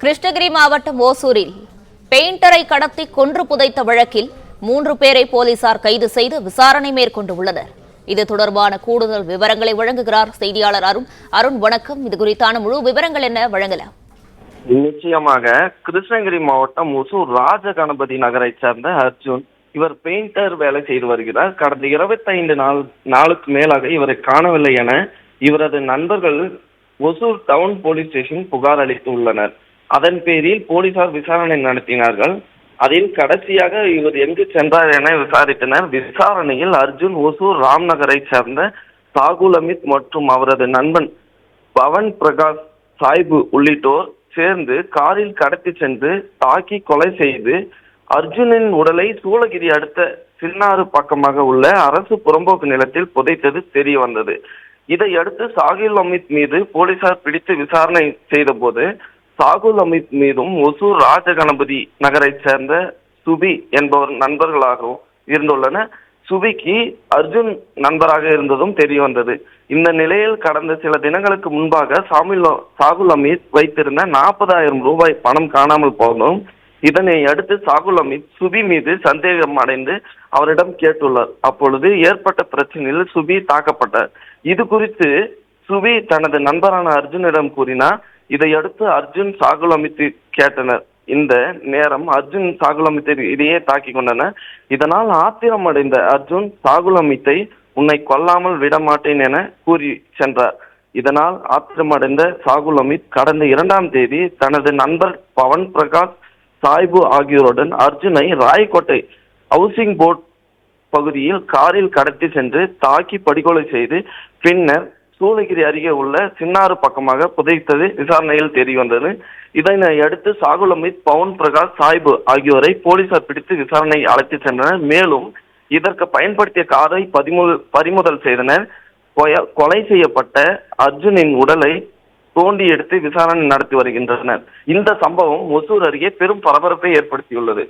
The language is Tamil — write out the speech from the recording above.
கிருஷ்ணகிரி மாவட்டம் ஓசூரில் பெயிண்டரை கடத்தி கொன்று புதைத்த வழக்கில் 3 பேரை போலீசார் கைது செய்து விசாரணை மேற்கொண்டு உள்ளனர். இது தொடர்பான கூடுதல் விவரங்களை வழங்குகிறார் செய்தியாளர் அருண். அருண், வணக்கம். இது குறித்தான முழு விவரங்கள் என்ன, வழங்கலாம்? நிச்சயமாக கிருஷ்ணகிரி மாவட்டம் ஒசூர் ராஜகணபதி நகரை சேர்ந்த அர்ஜுன் இவர் பெயிண்டர் வேலை செய்து வருகிறார். கடந்த 25 நாளுக்கு மேலாக இவரை காணவில்லை என இவரது நண்பர்கள் ஒசூர் டவுன் போலீஸ் ஸ்டேஷன் புகார் அளித்துள்ளனர். அதன் பேரில் போலீசார் விசாரணை நடத்தினார்கள். அதில் கடைசியாக இவர் எங்கு சென்றார் என விசாரித்தனர். விசாரணையில் அர்ஜுன் ஒசூர் ராம்நகரை சேர்ந்த சாகுல் அமித் மற்றும் அவரது நண்பன் பவன் பிரகாஷ் சாய்பு உள்ளிட்டோர் சேர்ந்து காரில் கடத்தி சென்று தாக்கி கொலை செய்து அர்ஜுனின் உடலை சூளகிரி அடுத்த சின்னாறு பக்கமாக உள்ள அரசு புறம்போக்கு நிலத்தில் புதைத்தது தெரிய வந்தது. இதையடுத்து சாகுல் அமித் மீது போலீசார் பிடித்து விசாரணை செய்த போது சாகுல் அமித் மீதும் ஒசூர் ராஜகணபதி நகரை சேர்ந்த சுபி என்பவர் நண்பர்களாகவும் இருந்துள்ளனர். சுபிக்கு அர்ஜுன் நண்பராக இருந்ததும் தெரிய வந்தது. இந்த நிலையில் கடந்த சில தினங்களுக்கு முன்பாக சாகுல் அமித் வைத்திருந்த 40,000 ரூபாய் பணம் காணாமல் போனதும் இதனை அடுத்து சாகுல் அமித் சுபி மீது சந்தேகம் அடைந்து அவரிடம் கேட்டுள்ளார். அப்பொழுது ஏற்பட்ட பிரச்சனையில் சுபி தாக்கப்பட்டார். இது குறித்து சுபி தனது நண்பரான அர்ஜுனிடம் கூறினார். இதையடுத்து அர்ஜுன் சாகுல் அமித்தை கேட்டனர். இந்த நேரம் அர்ஜுன் சாகுல் அமித்தை இதையே தாக்கி கொண்டனர். இதனால் ஆத்திரம் அடைந்த அர்ஜுன் சாகுல் அமித்தை உன்னை கொல்லாமல் விடமாட்டேன் என கூறி சென்றார். இதனால் ஆத்திரமடைந்த சாகுல் அமித் கடந்த 2ஆம் தேதி தனது நண்பர் பவன் பிரகாஷ் சாய்பு ஆகியோருடன் அர்ஜுனை ராயக்கோட்டை ஹவுசிங் போர்ட் பகுதியில் காரில் கடத்தி சென்று தாக்கி படுகொலை செய்து பின்னர் சூளகிரி அருகே உள்ள சின்னாறு பக்கமாக புதைத்தது விசாரணையில் தெரிய வந்தது. இதனை அடுத்து சாகுல் அமித் பவன் பிரகாஷ் சாய்பு ஆகியோரை போலீசார் பிடித்து விசாரணை அழைத்து சென்றனர். மேலும் இதற்கு பயன்படுத்திய காரை பறிமுதல் செய்தனர். கொலை செய்யப்பட்ட அர்ஜுனின் உடலை தோண்டி எடுத்து விசாரணை நடத்தி வருகின்றனர். இந்த சம்பவம் ஒசூர் அருகே பெரும் பரபரப்பை ஏற்படுத்தியுள்ளது.